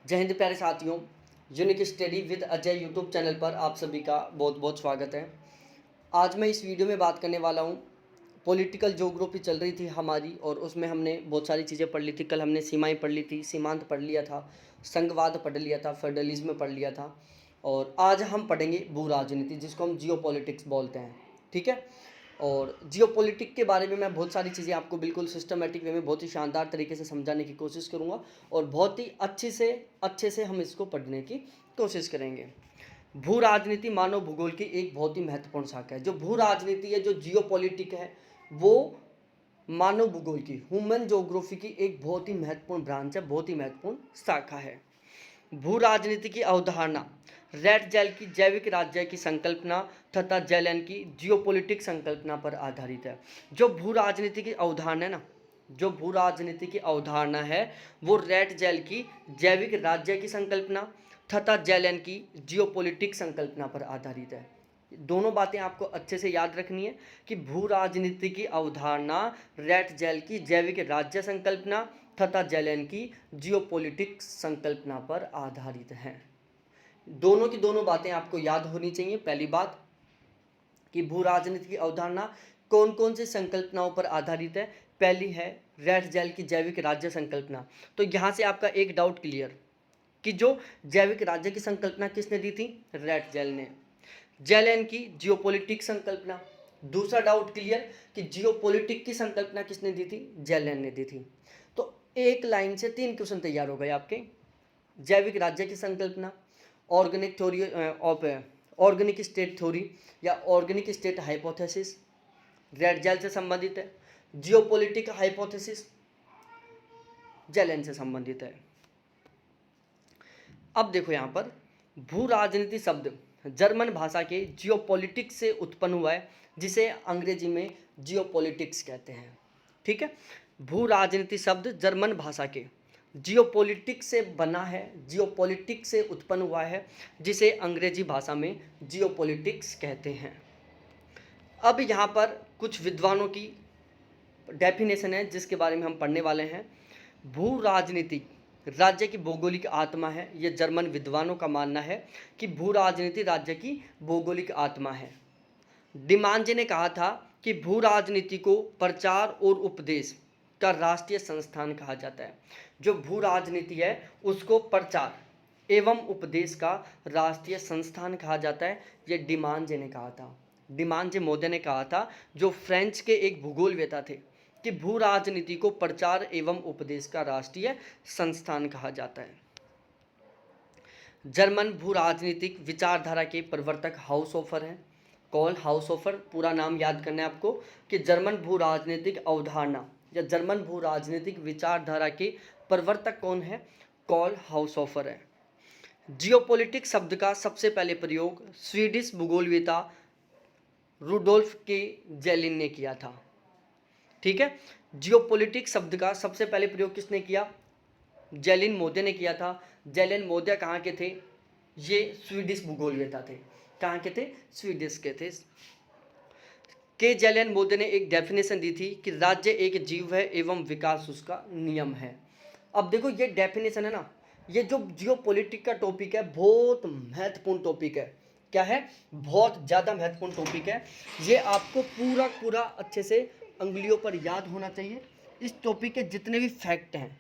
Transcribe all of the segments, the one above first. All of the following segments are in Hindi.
जय हिंद प्यारे साथियों। Unique study with Ajay YouTube channel पर आप सभी का बहुत बहुत स्वागत है। आज मैं इस वीडियो में बात करने वाला हूँ, पॉलिटिकल ज्योग्राफी चल रही थी हमारी और उसमें हमने बहुत सारी चीज़ें पढ़ ली थी। कल हमने सीमाएं पढ़ ली थी, सीमांत पढ़ लिया था, संघवाद पढ़ लिया था, फेडरलिज्म पढ़ लिया था और आज हम पढ़ेंगे भू राजनीति जिसको हम जियो पॉलिटिक्स बोलते हैं। ठीक है। और जियोपॉलिटिक के बारे में मैं बहुत सारी चीज़ें आपको बिल्कुल सिस्टमेटिक वे में बहुत ही शानदार तरीके से समझाने की कोशिश करूँगा और बहुत ही अच्छे से हम इसको पढ़ने की कोशिश करेंगे। भू राजनीति मानव भूगोल की एक बहुत ही महत्वपूर्ण शाखा है। जो भू राजनीति है, जो जियोपॉलिटिक है, वो मानव भूगोल की, ह्यूमन ज्योग्राफी की एक बहुत ही महत्वपूर्ण ब्रांच है, बहुत ही महत्वपूर्ण शाखा है। भू राजनीति की अवधारणा रेड जेल की जैविक राज्य की संकल्पना तथा जेलन की जियोपॉलिटिक संकल्पना पर आधारित है। जो भू राजनीति की अवधारणा है ना, जो भू राजनीति की अवधारणा है वो रेड जेल की जैविक राज्य की संकल्पना तथा जेलन की जियोपॉलिटिक संकल्पना पर आधारित है। दोनों बातें आपको अच्छे से याद रखनी है कि भू राजनीति की अवधारणा रेड जेल की जैविक राज्य संकल्पना तथा जेलन की जियोपॉलिटिक संकल्पना पर आधारित है। दोनों की दोनों बातें आपको याद होनी चाहिए। पहली बात कि भू राजनीति की अवधारणा कौन कौन सी संकल्पनाओं पर आधारित है। पहली है रेड जेल की जैविक राज्य संकल्पना। तो यहाँ से आपका एक डाउट क्लियर कि जो जैविक राज्य की संकल्पना किसने दी थी? रेड जेल ने। जेलन की जियोपॉलिटिक संकल्पना। दूसरा डाउट क्लियर कि जियोपॉलिटिक की संकल्पना किसने दी थी? जेलन ने दी थी। तो एक लाइन से 3 क्वेश्चन तैयार हो गए आपके। जैविक राज्य की संकल्पना, organic theory of organic state theory या organic state hypothesis Ratzel से संबंधित है। जियोपॉलिटिक हाइपोथेसिस जेलन से संबंधित है। अब देखो यहाँ पर भू राजनीति शब्द जर्मन भाषा के जियोपॉलिटिक्स से उत्पन्न हुआ है, जिसे अंग्रेजी में जियोपॉलिटिक्स कहते हैं। ठीक है। भू राजनीति शब्द जर्मन भाषा के जियोपॉलिटिक्स से बना है, जियोपॉलिटिक्स से उत्पन्न हुआ है, जिसे अंग्रेजी भाषा में जियोपॉलिटिक्स कहते हैं। अब यहाँ पर कुछ विद्वानों की डेफिनेशन है जिसके बारे में हम पढ़ने वाले हैं। भू राजनीति राज्य की भौगोलिक आत्मा है। यह जर्मन विद्वानों का मानना है कि भू राजनीति राज्य की भौगोलिक आत्मा है। डिमांजे ने कहा था कि भू राजनीति को प्रचार और उपदेश का राष्ट्रीय संस्थान कहा जाता है। जो भू राजनीति है उसको प्रचार एवं उपदेश का राष्ट्रीय संस्थान कहा जाता है। ये डिमांजे ने कहा था, डिमांजे महोदय ने कहा था, जो फ्रेंच के एक भूगोलवेता थे, कि भू राजनीति को प्रचार एवं उपदेश का राष्ट्रीय संस्थान कहा जाता है। जर्मन भू राजनीतिक विचारधारा के प्रवर्तक हाउसहोफर हैं। कौन? हाउसहोफर। पूरा नाम याद करना है आपको कि जर्मन भू राजनीतिक अवधारणा या जर्मन भू राजनीतिक विचारधारा के प्रवर्तक कौन है? कॉल हाउसहोफर है। जियोपॉलिटिक शब्द का सबसे पहले प्रयोग स्वीडिश भूगोलवेता रुडोल्फ के जेलिन ने किया था। ठीक है। जियोपॉलिटिक शब्द का सबसे पहले प्रयोग किसने किया? जेलिन महोदय ने किया था। जेलिन महोदय कहाँ के थे? ये स्वीडिश भूगोलवेता थे। कहाँ के थे? स्वीडिश के थे। के जेलिन महोदय ने एक डेफिनेशन दी थी कि राज्य एक जीव है एवं विकास उसका नियम है। अब देखो ये डेफिनेशन है ना, ये जो जियोपॉलिटिक का टॉपिक है बहुत महत्वपूर्ण टॉपिक है। क्या है? बहुत ज़्यादा महत्वपूर्ण टॉपिक है। ये आपको पूरा पूरा अच्छे से अंगुलियों पर याद होना चाहिए। इस टॉपिक के जितने भी फैक्ट हैं,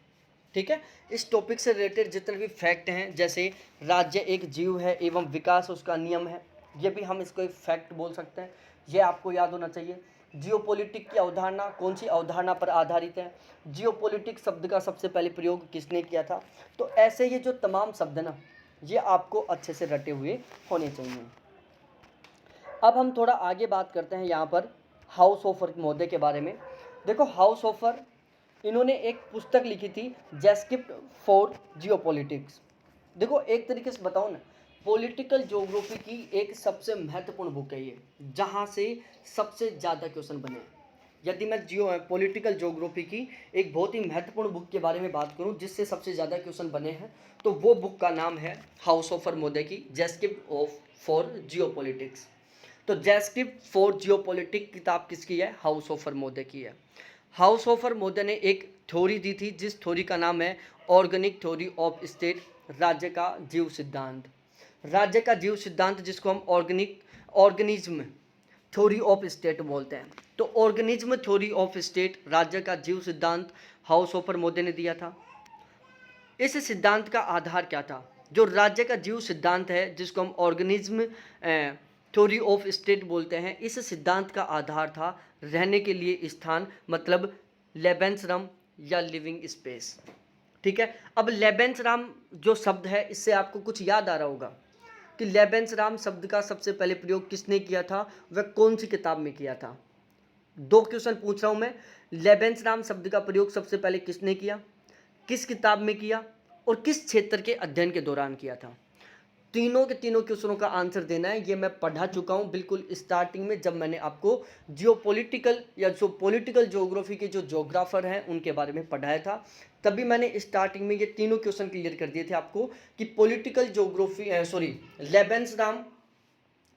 ठीक है, इस टॉपिक से रिलेटेड जितने भी फैक्ट हैं, जैसे राज्य एक जीव है एवं विकास उसका नियम है, ये भी हम इसको एक फैक्ट बोल सकते हैं। ये आपको याद होना चाहिए। जियोपॉलिटिक की अवधारणा कौन सी अवधारणा पर आधारित है? जियोपॉलिटिक शब्द का सबसे पहले प्रयोग किसने किया था? तो ऐसे ये जो तमाम शब्द ना, ये आपको अच्छे से रटे हुए होने चाहिए। अब हम थोड़ा आगे बात करते हैं यहाँ पर हाउसहोफर महोदय के बारे में। देखो हाउसहोफर, इन्होंने एक पुस्तक लिखी थी जैस्क्रिप्ट फॉर जियोपॉलिटिक्स। देखो एक तरीके से बताओ ना, पॉलिटिकल ज्योग्राफी की एक सबसे महत्वपूर्ण बुक है ये, जहाँ से सबसे ज़्यादा क्वेश्चन बने। यदि मैं पॉलिटिकल ज्योग्राफी की एक बहुत ही महत्वपूर्ण बुक के बारे में बात करूँ जिससे सबसे ज़्यादा क्वेश्चन बने हैं, तो वो बुक का नाम है हाउसहोफर महोदय की जैस्क्रिप्ट फॉर जियोपॉलिटिक्स। तो जैस्क्रिप्ट फॉर जियोपॉलिटिक किताब किसकी है? हाउसहोफर महोदय की है। हाउसहोफर महोदय ने एक थ्योरी दी थी जिस थ्योरी का नाम है ऑर्गेनिक थ्योरी ऑफ स्टेट, राज्य का जीव सिद्धांत। राज्य का जीव सिद्धांत जिसको हम ऑर्गेनिज्म थ्योरी ऑफ स्टेट बोलते हैं। तो ऑर्गेनिज्म थ्योरी ऑफ स्टेट, राज्य का जीव सिद्धांत हाउसहोफर मोदी ने दिया था। इस सिद्धांत का आधार क्या था? जो राज्य का जीव सिद्धांत है जिसको हम ऑर्गेनिज्म थ्योरी ऑफ स्टेट बोलते हैं, इस सिद्धांत का आधार था रहने के लिए स्थान, मतलब लेबेंसराम या लिविंग स्पेस। ठीक है। अब लेबेंसराम जो शब्द है, इससे आपको कुछ याद आ रहा होगा कि लेबेंसराम शब्द का सबसे पहले प्रयोग किसने किया था, वह कौन सी किताब में किया था। दो क्वेश्चन पूछ रहा हूं मैं। लेबेंसराम शब्द का प्रयोग सबसे पहले किसने किया, किस किताब में किया और किस क्षेत्र के अध्ययन के दौरान किया था। तीनों के तीनों क्वेश्चनों का आंसर देना है। ये मैं पढ़ा चुका हूँ बिल्कुल स्टार्टिंग में, जब मैंने आपको जियोपॉलिटिकल या जो पॉलिटिकल ज्योग्राफी के जो ज्योग्राफर हैं उनके बारे में पढ़ाया था। तभी मैंने स्टार्टिंग में ये तीनों क्वेश्चन क्लियर कर दिए थे आपको कि पॉलिटिकल ज्योग्राफी लेबेंसराम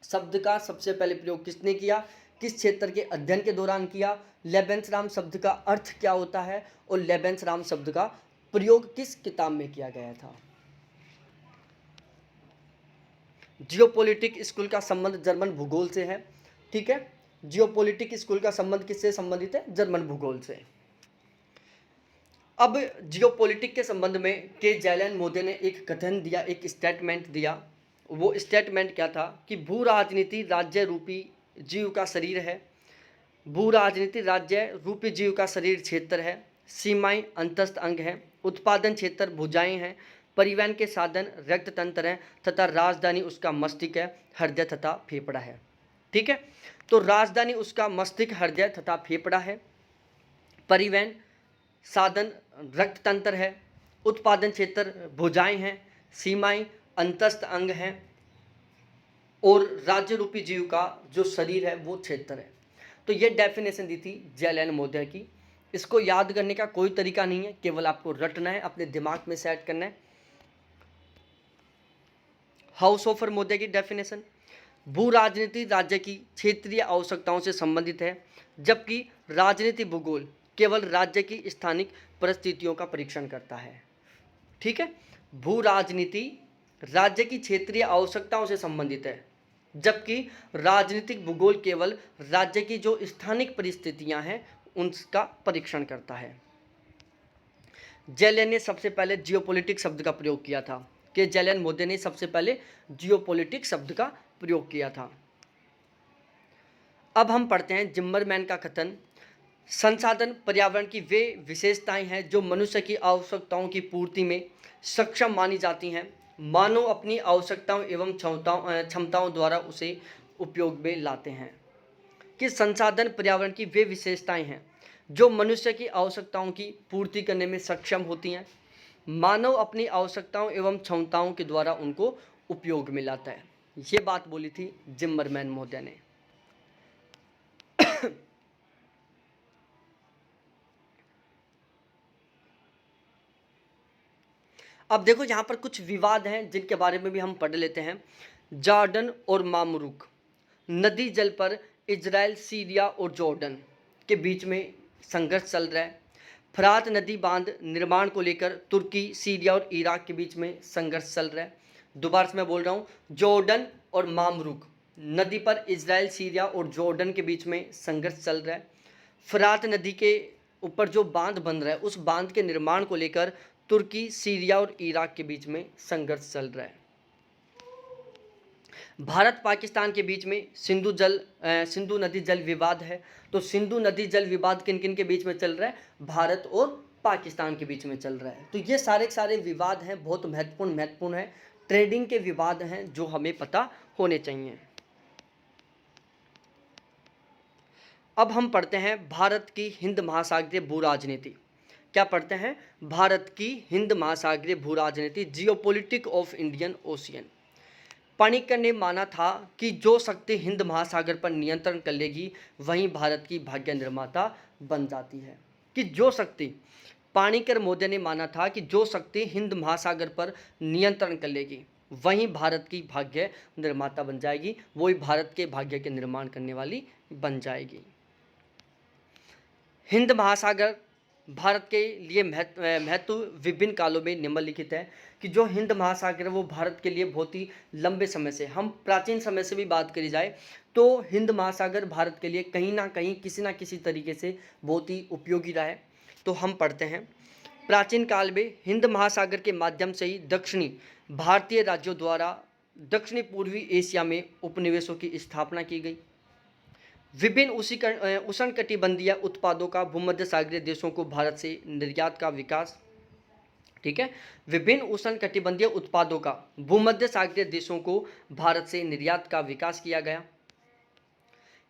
शब्द का सबसे पहले प्रयोग किसने किया, किस क्षेत्र के अध्ययन के दौरान किया, लेबेंसराम शब्द का अर्थ क्या होता है और लेबेंसराम शब्द का प्रयोग किस किताब में किया गया था। जियोपॉलिटिक स्कूल का संबंध जर्मन भूगोल से है। ठीक है। जियोपॉलिटिक स्कूल का संबंध किससे संबंधित है? जर्मन भूगोल से। अब जियोपॉलिटिक के संबंध में के जैलन मोदी ने एक कथन दिया, एक स्टेटमेंट दिया। वो स्टेटमेंट क्या था कि भू राजनीति राज्य रूपी जीव का शरीर है। भू राजनीति राज्य रूपी जीव का शरीर क्षेत्र है। सीमाएं अंतस्थ अंग हैं। उत्पादन क्षेत्र भुजाएं हैं। परिवहन के साधन रक्त तंत्र हैं तथा राजधानी उसका मस्तिष्क है, हृदय तथा फेफड़ा है। ठीक है। तो राजधानी उसका मस्तिष्क, हृदय तथा फेफड़ा है। परिवहन साधन रक्त तंत्र है। उत्पादन क्षेत्र भुजाएं हैं। सीमाएं अंतस्थ अंग हैं और राज्य रूपी जीव का जो शरीर है वो क्षेत्र है। तो ये डेफिनेशन दी थी जैलन मोदी की। इसको याद करने का कोई तरीका नहीं है, केवल आपको रटना है, अपने दिमाग में सेट करना है। हाउसहोफर मोदी की डेफिनेशन, भू राजनीति राज्य की क्षेत्रीय आवश्यकताओं से संबंधित है, जबकि राजनीति भूगोल केवल राज्य की स्थानिक परिस्थितियों का परीक्षण करता है। ठीक है। भू राजनीति राज्य की क्षेत्रीय आवश्यकताओं से संबंधित है, जबकि राजनीतिक भूगोल केवल राज्य की जो स्थानिक परिस्थितियां हैं उनका परीक्षण करता है। जैलन ने सबसे पहले जियोपॉलिटिक शब्द का प्रयोग किया था। कि जैलन मोदी ने सबसे पहले जियोपॉलिटिक शब्द का प्रयोग किया था। अब हम पढ़ते हैं जिम्मरमैन का कथन, संसाधन पर्यावरण की वे विशेषताएं हैं जो मनुष्य की आवश्यकताओं की पूर्ति में सक्षम मानी जाती हैं। मानव अपनी आवश्यकताओं एवं क्षमताओं द्वारा उसे उपयोग में लाते हैं। कि संसाधन पर्यावरण की वे विशेषताएं हैं जो मनुष्य की आवश्यकताओं की पूर्ति करने में सक्षम होती हैं। मानव अपनी आवश्यकताओं एवं क्षमताओं के द्वारा उनको उपयोग में लाता है। ये बात बोली थी जिम्मरमैन महोदय ने। अब देखो यहाँ पर कुछ विवाद हैं जिनके बारे में भी हम पढ़ लेते हैं। जॉर्डन और मामरुक नदी जल पर इजराइल, सीरिया और जॉर्डन के बीच में संघर्ष चल रहा है। फरात नदी बांध निर्माण को लेकर तुर्की, सीरिया और इराक के बीच में संघर्ष चल रहा है। दोबारा से मैं बोल रहा हूँ, जॉर्डन और मामरुक नदी पर इजराइल, सीरिया और जॉर्डन के बीच में संघर्ष चल रहा है। फरात नदी के ऊपर जो बांध बन रहा है उस बांध के निर्माण को लेकर तुर्की, सीरिया और इराक के बीच में संघर्ष चल रहा है। भारत पाकिस्तान के बीच में सिंधु नदी जल विवाद है। तो सिंधु नदी जल विवाद किन किन के बीच में चल रहा है? भारत और पाकिस्तान के बीच में चल रहा है। तो ये सारे विवाद हैं, बहुत महत्वपूर्ण है। ट्रेडिंग के विवाद हैं जो हमें पता होने चाहिए। अब हम पढ़ते हैं भारत की हिंद महासागरीय भू राजनीति। क्या पढ़ते हैं? भारत की हिंद महासागरीय भू राजनीति, geopolitic of Indian ocean. Panikkar ने माना था कि जो शक्ति हिंद महासागर पर नियंत्रण कर लेगी वहीं भारत की भाग्य निर्माता बन जाती है। कि जो शक्ति, पाणिकर महोदय ने माना था कि जो शक्ति हिंद महासागर पर नियंत्रण कर लेगी वहीं भारत की भाग्य निर्माता बन जाएगी, वही भारत के भाग्य के निर्माण करने वाली बन जाएगी। हिंद महासागर भारत के लिए महत्व विभिन्न कालों में निम्नलिखित है कि जो हिंद महासागर है वो भारत के लिए बहुत ही लंबे समय से, हम प्राचीन समय से भी बात करी जाए तो हिंद महासागर भारत के लिए कहीं ना कहीं किसी ना किसी तरीके से बहुत ही उपयोगी रहा है। तो हम पढ़ते हैं, प्राचीन काल में हिंद महासागर के माध्यम से ही दक्षिणी भारतीय राज्यों द्वारा दक्षिणी पूर्वी एशिया में उपनिवेशों की स्थापना की गई। विभिन्न उष्णकटिबंधीय उत्पादों का भूमध्य सागरीय देशों को भारत से निर्यात का विकास, ठीक है, विभिन्न उष्णकटिबंधीय उत्पादों का भूमध्य सागरीय देशों को भारत से निर्यात का विकास किया गया।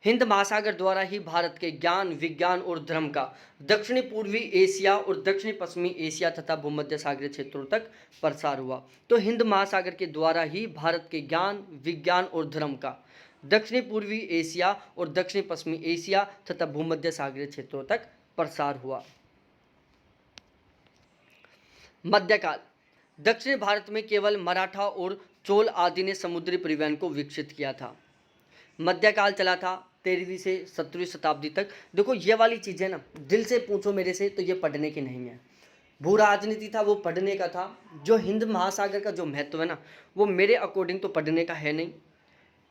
हिंद महासागर द्वारा ही भारत के ज्ञान, विज्ञान और धर्म का दक्षिणी पूर्वी एशिया और दक्षिणी पश्चिमी एशिया तथा भूमध्य सागरीय क्षेत्रों तक प्रसार हुआ। तो हिंद महासागर के द्वारा ही भारत के ज्ञान, विज्ञान और धर्म का दक्षिणी पूर्वी एशिया और दक्षिणी पश्चिमी एशिया तथा भूमध्य सागरीय क्षेत्रों तक प्रसार हुआ। मध्यकाल, दक्षिणी भारत में केवल मराठा और चोल आदि ने समुद्री परिवहन को विकसित किया था। मध्यकाल चला था 13वीं से 17वीं शताब्दी तक। देखो ये वाली चीज़ें ना दिल से पूछो मेरे से तो ये पढ़ने की नहीं है, भू राजनीति था वो पढ़ने का था। जो हिंद महासागर का जो महत्व है ना वो मेरे अकॉर्डिंग तो पढ़ने का है नहीं।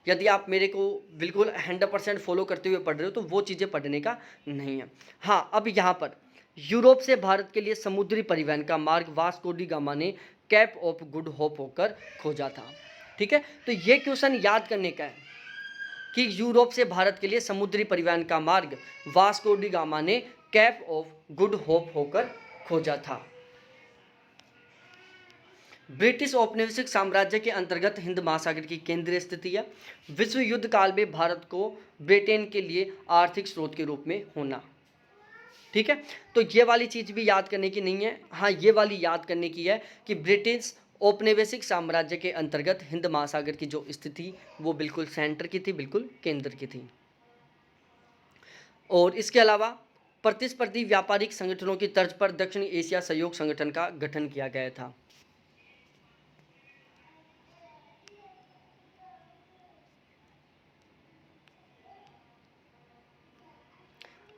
यदि आप मेरे को बिल्कुल 100% फॉलो करते हुए पढ़ रहे हो तो वो चीज़ें पढ़ने का नहीं है। हाँ, अब यहाँ पर यूरोप से भारत के लिए समुद्री परिवहन का मार्ग वास्को डी गामा ने कैप ऑफ गुड होप होकर खोजा था। ठीक है, तो ये क्वेश्चन याद करने का है कि यूरोप से भारत के लिए समुद्री परिवहन का मार्ग वास्को डी गामा ने कैप ऑफ गुड होप होकर खोजा था। ब्रिटिश औपनिवेशिक साम्राज्य के अंतर्गत हिंद महासागर की केंद्रीय स्थिति है। विश्व युद्ध काल में भारत को ब्रिटेन के लिए आर्थिक स्रोत के रूप में होना। ठीक है, तो ये वाली चीज़ भी याद करने की नहीं है। हाँ, ये वाली याद करने की है कि ब्रिटिश औपनिवेशिक साम्राज्य के अंतर्गत हिंद महासागर की जो स्थिति वो बिल्कुल सेंटर की थी, बिल्कुल केंद्र की थी। और इसके अलावा प्रतिस्पर्धी व्यापारिक संगठनों की तर्ज पर दक्षिणी एशिया सहयोग संगठन का गठन किया गया था।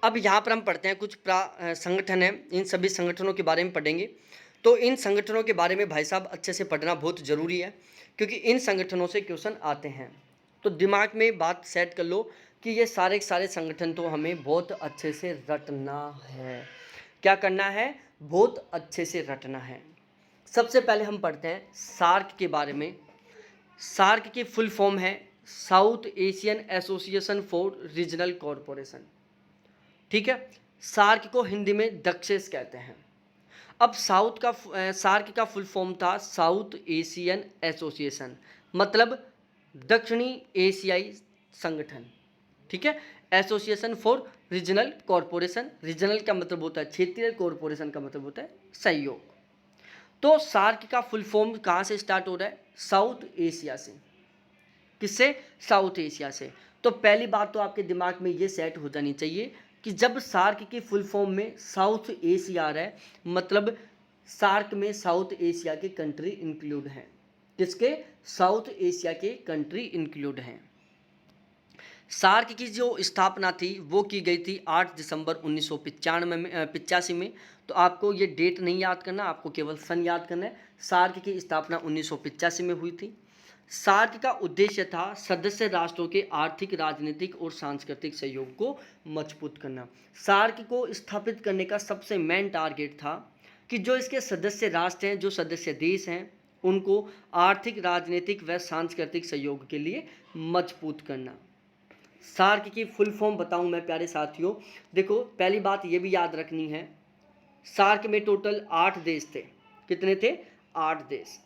अब यहाँ पर हम पढ़ते हैं कुछ संगठन हैं, इन सभी संगठनों के बारे में पढ़ेंगे। तो इन संगठनों के बारे में भाई साहब अच्छे से पढ़ना बहुत ज़रूरी है क्योंकि इन संगठनों से क्वेश्चन आते हैं। तो दिमाग में बात सेट कर लो कि ये सारे संगठन तो हमें बहुत अच्छे से रटना है। क्या करना है? बहुत अच्छे से रटना है। सबसे पहले हम पढ़ते हैं सार्क के बारे में। सार्क की फुल फॉर्म है south Asian association for regional corporation. ठीक है, सार्क को हिंदी में दक्षेस कहते हैं। अब सार्क का फुल फॉर्म था साउथ एशियन एसोसिएशन, मतलब दक्षिणी एशियाई संगठन। ठीक है, association for regional corporation, regional का मतलब होता है क्षेत्रीय, कॉरपोरेशन का मतलब होता है सहयोग। तो सार्क का फुल फॉर्म कहाँ से स्टार्ट हो रहा है? साउथ एशिया से। किससे? साउथ एशिया से। तो पहली बात तो आपके दिमाग में ये सेट हो जानी चाहिए कि जब सार्क की फुल फॉर्म में साउथ एशिया आ रहा है मतलब सार्क में साउथ एशिया के कंट्री इंक्लूड हैं। किसके? साउथ एशिया के कंट्री इंक्लूड हैं। सार्क की जो स्थापना थी वो की गई थी 8 दिसंबर 1985 में। तो आपको ये डेट नहीं याद करना, आपको केवल सन याद करना है। सार्क की स्थापना 1985 में हुई थी। सार्क का उद्देश्य था सदस्य राष्ट्रों के आर्थिक, राजनीतिक और सांस्कृतिक सहयोग को मजबूत करना। सार्क को स्थापित करने का सबसे मेन टारगेट था कि जो इसके सदस्य राष्ट्र हैं, जो सदस्य देश हैं, उनको आर्थिक, राजनीतिक व सांस्कृतिक सहयोग के लिए मजबूत करना। सार्क की फुल फॉर्म बताऊं मैं प्यारे साथियों, देखो पहली बात ये भी याद रखनी है, सार्क में टोटल 8 देश थे। कितने थे? 8 देश।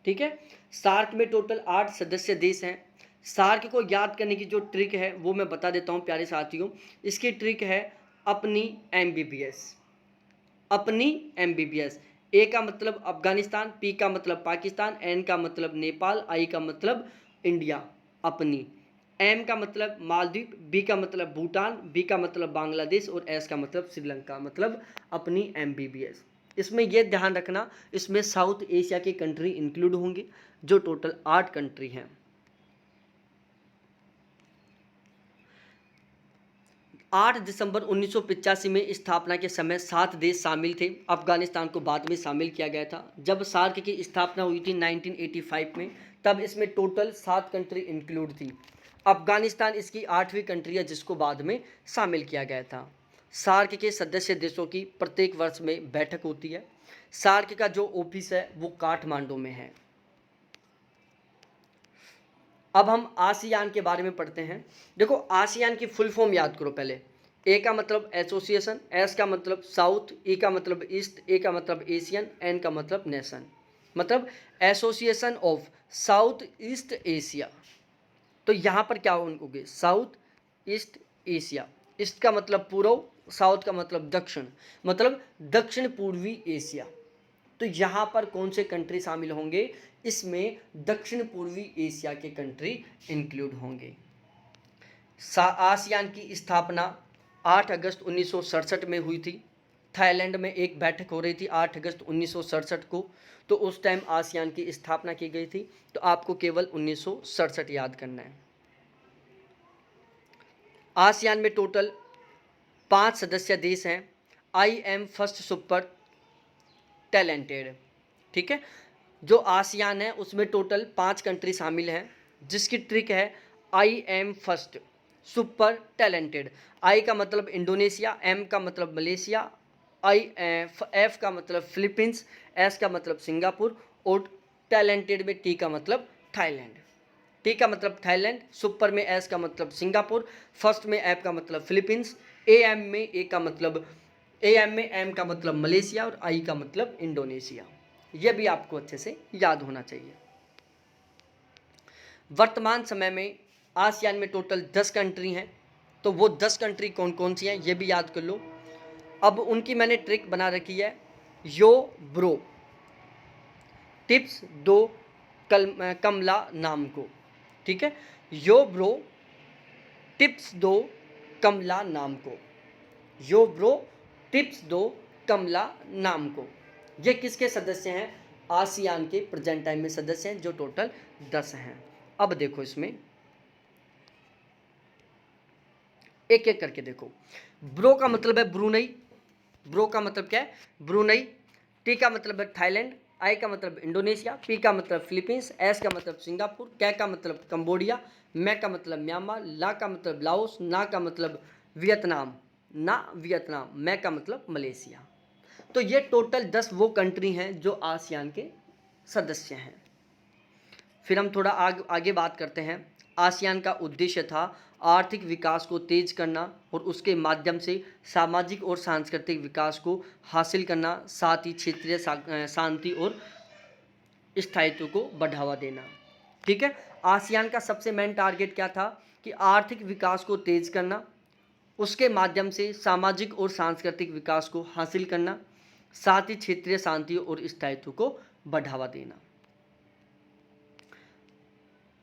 ठीक है, सार्क में टोटल 8 सदस्य देश हैं। सार्क को याद करने की जो ट्रिक है वो मैं बता देता हूं प्यारे साथियों। इसकी ट्रिक है अपनी MBBS। अपनी MBBS। ए का मतलब अफगानिस्तान, पी का मतलब पाकिस्तान, एन का मतलब नेपाल, आई का मतलब इंडिया। अपनी। एम का मतलब मालदीव, बी का मतलब भूटान, बी का मतलब बांग्लादेश और एस का मतलब श्रीलंका, मतलब अपनी MBBS। इसमें यह ध्यान रखना, इसमें साउथ एशिया के कंट्री इंक्लूड होंगे जो टोटल 8 कंट्री हैं। 8 दिसंबर 1985 में स्थापना के समय 7 देश शामिल थे। अफगानिस्तान को बाद में शामिल किया गया था। जब सार्क की स्थापना हुई थी 1985 में, तब इसमें टोटल 7 कंट्री इंक्लूड थी। अफगानिस्तान इसकी 8वीं कंट्री है जिसको बाद में शामिल किया गया था। सार्क के सदस्य देशों की प्रत्येक वर्ष में बैठक होती है। सार्क का जो ऑफिस है वो काठमांडू में है। अब हम आसियान के बारे में पढ़ते हैं। देखो, आसियान की फुल फॉर्म याद करो पहले। ए का मतलब एसोसिएशन, एस का मतलब साउथ, ई का मतलब ईस्ट, ए का मतलब एशियन, एन का मतलब नेशन, मतलब association of south east Asia. तो यहाँ पर क्या होंगे? South east Asia. ईस्ट का मतलब पूर्व, साउथ का मतलब दक्षिण, मतलब दक्षिण पूर्वी एशिया। तो यहाँ पर कौन से कंट्री शामिल होंगे? इसमें दक्षिण पूर्वी एशिया के कंट्री इंक्लूड होंगे। आसियान की स्थापना 8 अगस्त 1967 में हुई थी। थाईलैंड में एक बैठक हो रही थी 8 अगस्त 1967 को, तो उस टाइम आसियान की स्थापना की गई थी। तो आपको केवल 1967 याद करना है। आसियान में टोटल 5 सदस्य देश हैं। आई एम फर्स्ट सुपर टैलेंटेड, ठीक है। जो आसियान है उसमें टोटल 5 कंट्री शामिल हैं, जिसकी ट्रिक है I M first super talented. I का मतलब इंडोनेशिया, एम का मतलब मलेशिया, एफ का मतलब फिलीपींस, एस का मतलब सिंगापुर और टैलेंटेड में टी का मतलब थाईलैंड। टी का मतलब थाईलैंड, सुपर में एस का मतलब सिंगापुर, फर्स्ट में एफ का मतलब फिलीपींस, ए एम में एम का मतलब मलेशिया और आई का मतलब इंडोनेशिया। यह भी आपको अच्छे से याद होना चाहिए। वर्तमान समय में आसियान में टोटल 10 कंट्री हैं। तो वो 10 कंट्री कौन कौन सी हैं ये भी याद कर लो। अब उनकी मैंने ट्रिक बना रखी है। यो ब्रो टिप्स दो कमला नाम को, ठीक है। यो ब्रो टिप्स दो कमला नाम को, यो ब्रो टिप्स दो कमला नाम को। ये किसके सदस्य हैं? आसियान के प्रेजेंट टाइम में सदस्य हैं, जो टोटल 10 हैं। अब देखो, इसमें एक एक करके देखो। ब्रो का मतलब है ब्रुनई। ब्रो का मतलब क्या है? ब्रुनई। टी का मतलब है थाईलैंड, आई का मतलब इंडोनेशिया, पी का मतलब फिलीपींस, एस का मतलब सिंगापुर, कै का मतलब कंबोडिया, मै का मतलब म्यांमार, ला का मतलब लाओस, ना का मतलब वियतनाम, मै का मतलब मलेशिया। तो ये टोटल 10 वो कंट्री हैं जो आसियान के सदस्य हैं। फिर हम थोड़ा आगे बात करते हैं। आसियान का उद्देश्य था आर्थिक विकास को तेज करना और उसके माध्यम से सामाजिक और सांस्कृतिक विकास को हासिल करना, साथ ही क्षेत्रीय शांति और स्थायित्व को बढ़ावा देना, ठीक है। आसियान का सबसे मेन टारगेट क्या था? कि आर्थिक विकास को तेज करना, उसके माध्यम से सामाजिक और सांस्कृतिक विकास को हासिल करना, साथ ही क्षेत्रीय शांति और स्थायित्व को बढ़ावा देना।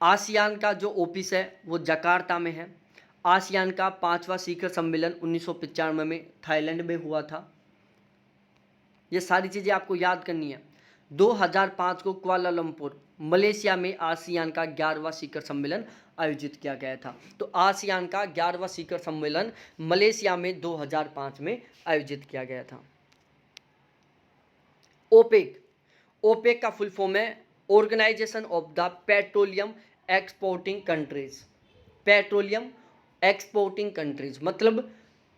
आसियान का जो ऑफिस है वो जकार्ता में है। आसियान का 5वां शिखर सम्मेलन 1995 में थाईलैंड में हुआ था। ये सारी चीज़ें आपको याद करनी है। 2005 को कुआलालंपुर मलेशिया में आसियान का 11वां शिखर सम्मेलन आयोजित किया गया था। तो आसियान का 11वां शिखर सम्मेलन मलेशिया में 2005 में आयोजित किया गया था। ओपेक, ओपेक का फुल फॉर्म है organization of the petroleum exporting countries. Petroleum exporting countries मतलब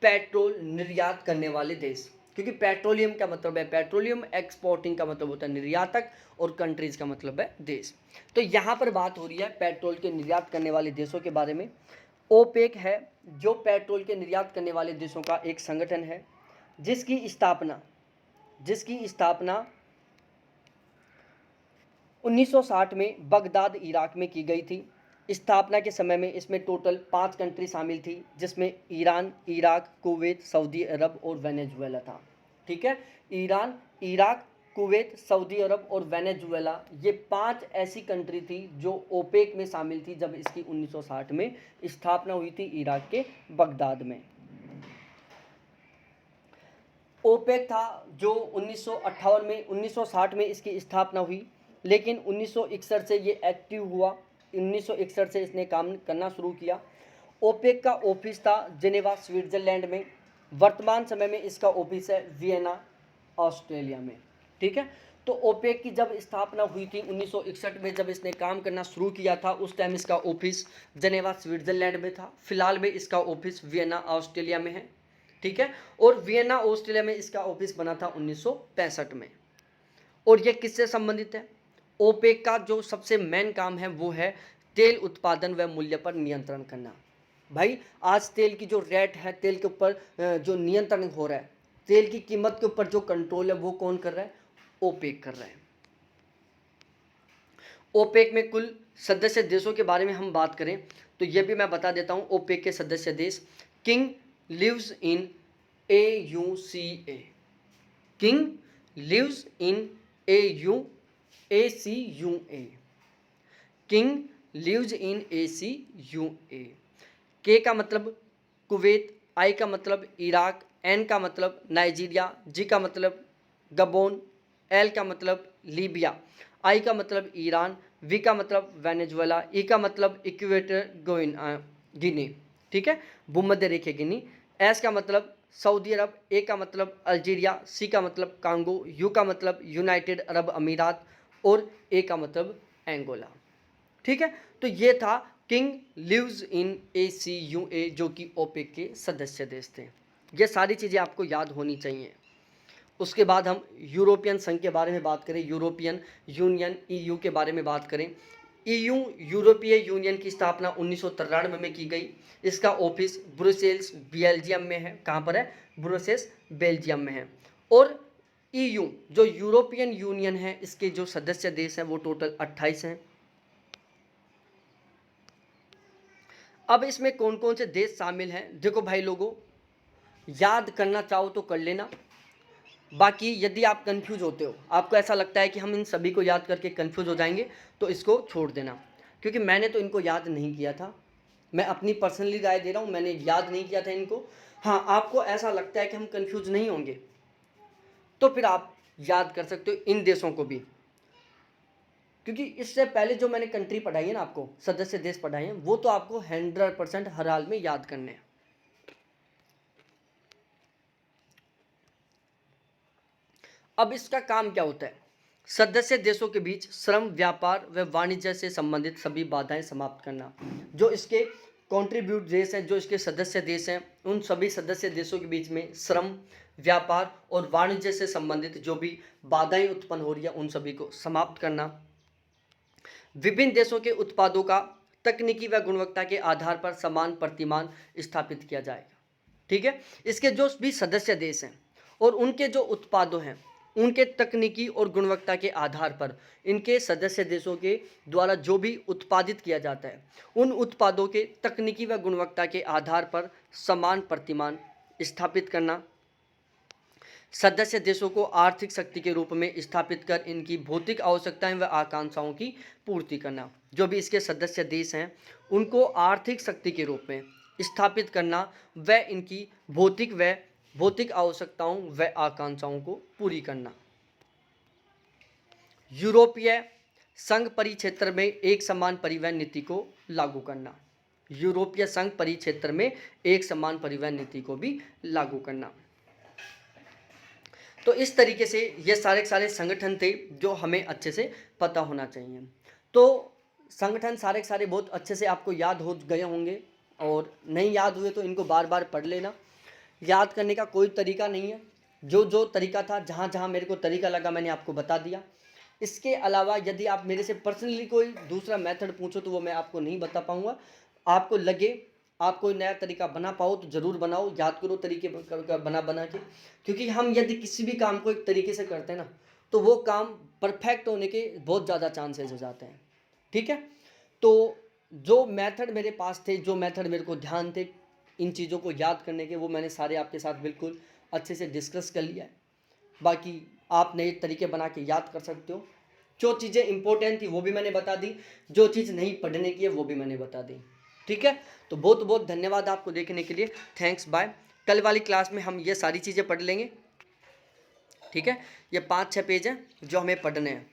पेट्रोल निर्यात करने वाले देश, क्योंकि पेट्रोलियम का मतलब है पेट्रोलियम, एक्सपोर्टिंग का मतलब होता है निर्यातक और कंट्रीज का मतलब है देश। तो यहाँ पर बात हो रही है पेट्रोल के निर्यात करने वाले देशों के बारे में। ओपेक है जो पेट्रोल के निर्यात करने वाले देशों का एक संगठन है, जिसकी स्थापना 1960 में बगदाद इराक में की गई थी। स्थापना के समय में इसमें टोटल 5 कंट्री शामिल थी, जिसमें ईरान, इराक, कुवैत, सऊदी अरब और वेनेजुएला था, ठीक है। ईरान, इराक, कुवैत, सऊदी अरब और वेनेजुएला, ये 5 ऐसी कंट्री थी जो ओपेक में शामिल थी जब इसकी 1960 में स्थापना हुई थी इराक के बगदाद में। ओपेक था जो 1960 में इसकी स्थापना हुई, लेकिन 1961 से ये एक्टिव हुआ। 1961 से इसने काम करना शुरू किया ओपेक का ऑफिस था जेनेवा स्विट्जरलैंड में। वर्तमान समय में इसका ऑफिस है वियना ऑस्ट्रेलिया में। ठीक है, तो ओपेक की जब स्थापना हुई थी 1961 में, जब इसने काम करना शुरू किया था, उस टाइम इसका ऑफिस जेनेवा स्विट्जरलैंड में था। फिलहाल में इसका ऑफिस वियना ऑस्ट्रेलिया में है। ठीक है, और वियना ऑस्ट्रेलिया में इसका ऑफिस बना था 1965 में। और यह किससे संबंधित है? ओपेक का जो सबसे मेन काम है वो है तेल उत्पादन व मूल्य पर नियंत्रण करना। भाई आज तेल की जो रेट है, तेल के ऊपर जो नियंत्रण हो रहा है, तेल की कीमत के ऊपर जो कंट्रोल है, वो कौन कर रहा है? ओपेक कर रहा है। ओपेक में कुल सदस्य देशों के बारे में हम बात करें तो ये भी मैं बता देता हूं। ओपेक के सदस्य देश: king lives in AUCA, king lives in ACUA, king lives in ACUA। के का मतलब कुवैत, आई का मतलब इराक, एन का मतलब नाइजीरिया, जी का मतलब गबोन, एल का मतलब लीबिया, आई का मतलब ईरान, वी का मतलब वेनेजुएला, ई का मतलब इक्वेटर गिनी। ठीक है, भूमध्य रेखीय गिनी। एस का मतलब सऊदी अरब, ए का मतलब अल्जीरिया, सी का मतलब कांगो, यू का मतलब यूनाइटेड अरब अमीरात और ए का मतलब एंगोला। ठीक है, तो ये था किंग लिव्स इन ACUA जो कि ओपेक के सदस्य देश थे। ये सारी चीज़ें आपको याद होनी चाहिए। उसके बाद हम यूरोपियन संघ के बारे में बात करें, यूरोपियन यूनियन EU के बारे में बात करें। EU यूरोपीय यूनियन की स्थापना 1993 में की गई। इसका ऑफिस ब्रुसेल्स बेल्जियम में है। कहाँ पर है? ब्रुसेल्स बेल्जियम में है। और EU जो यूरोपियन यूनियन है, इसके जो सदस्य देश हैं वो टोटल 28 हैं। अब इसमें कौन कौन से देश शामिल हैं? देखो भाई लोगों, याद करना चाहो तो कर लेना। बाकी यदि आप कंफ्यूज होते हो, आपको ऐसा लगता है कि हम इन सभी को याद करके कंफ्यूज हो जाएंगे, तो इसको छोड़ देना, क्योंकि मैंने तो इनको याद नहीं किया था। मैं अपनी पर्सनली राय दे रहा हूँ, मैंने याद नहीं किया था इनको। हाँ, आपको ऐसा लगता है कि हम कंफ्यूज नहीं होंगे, तो फिर आप याद कर सकते हो इन देशों को भी, क्योंकि इससे पहले जो मैंने कंट्री पढ़ाई है ना, आपको सदस्य देश पढ़ाए हैं, वो तो आपको 100% हर हाल में याद करने हैं। अब इसका काम क्या होता है? सदस्य देशों के बीच श्रम, व्यापार व वाणिज्य से संबंधित सभी बाधाएं समाप्त करना। जो इसके कंट्रीब्यूट देश हैं, जो इसके सदस्य देश हैं, उन सभी सदस्य देशों के बीच में श्रम, व्यापार और वाणिज्य से संबंधित जो भी बाधाएं उत्पन्न हो रही है, उन सभी को समाप्त करना। विभिन्न देशों के उत्पादों का तकनीकी व गुणवत्ता के आधार पर समान प्रतिमान स्थापित किया जाएगा। ठीक है, इसके जो भी सदस्य देश हैं और उनके जो उत्पादों हैं, उनके तकनीकी और गुणवत्ता के आधार पर इनके सदस्य देशों के द्वारा जो भी उत्पादित किया जाता है, उन उत्पादों के तकनीकी व गुणवत्ता के आधार पर समान प्रतिमान स्थापित करना। सदस्य देशों को आर्थिक शक्ति के रूप में स्थापित कर इनकी भौतिक आवश्यकताएं व आकांक्षाओं की पूर्ति करना। जो भी इसके सदस्य देश हैं, उनको आर्थिक शक्ति के रूप में स्थापित करना व इनकी भौतिक आवश्यकताओं व आकांक्षाओं को पूरी करना। यूरोपीय संघ परिक्षेत्र में एक समान परिवहन नीति को लागू करना। यूरोपीय संघ परिक्षेत्र में एक समान परिवहन नीति को भी लागू करना। तो इस तरीके से ये सारे संगठन थे जो हमें अच्छे से पता होना चाहिए। तो संगठन सारे बहुत अच्छे से आपको याद हो गए होंगे, और नहीं याद हुए तो इनको बार बार पढ़ लेना। याद करने का कोई तरीका नहीं है, जो तरीका था, जहाँ जहाँ मेरे को तरीका लगा, मैंने आपको बता दिया। इसके अलावा यदि आप मेरे से पर्सनली कोई दूसरा मेथड पूछो तो वो मैं आपको नहीं बता पाऊँगा। आपको लगे आप कोई नया तरीका बना पाओ तो ज़रूर बनाओ, याद करो तरीके बना के, क्योंकि हम यदि किसी भी काम को एक तरीके से करते हैं ना, तो वो काम परफेक्ट होने के बहुत ज़्यादा चांसेस हो जाते हैं। ठीक है, तो जो मेथड मेरे पास थे, जो मेथड मेरे को ध्यान थे इन चीज़ों को याद करने के, वो मैंने सारे आपके साथ बिल्कुल अच्छे से डिस्कस कर लिया है। बाकी आप नए तरीके बना के याद कर सकते हो। जो चीज़ें इंपॉर्टेंट थी वो भी मैंने बता दी, जो चीज़ नहीं पढ़ने की है वो भी मैंने बता दी। ठीक है, तो बहुत बहुत धन्यवाद आपको देखने के लिए। Thanks, bye. कल वाली क्लास में हम ये सारी चीज़ें पढ़ लेंगे। ठीक है, ये 5-6 पेज हैं जो हमें पढ़ने हैं।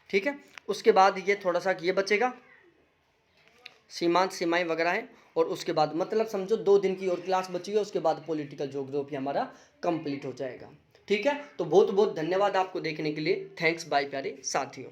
ठीक है, उसके बाद ये थोड़ा सा ये बचेगा, सीमांत सीमाएं वगैरह हैं, और उसके बाद मतलब समझो 2 दिन की और क्लास बची है, उसके बाद पॉलिटिकल ज्योग्राफी हमारा कंप्लीट हो जाएगा। ठीक है, तो बहुत बहुत धन्यवाद आपको देखने के लिए। थैंक्स बाय प्यारे साथियों।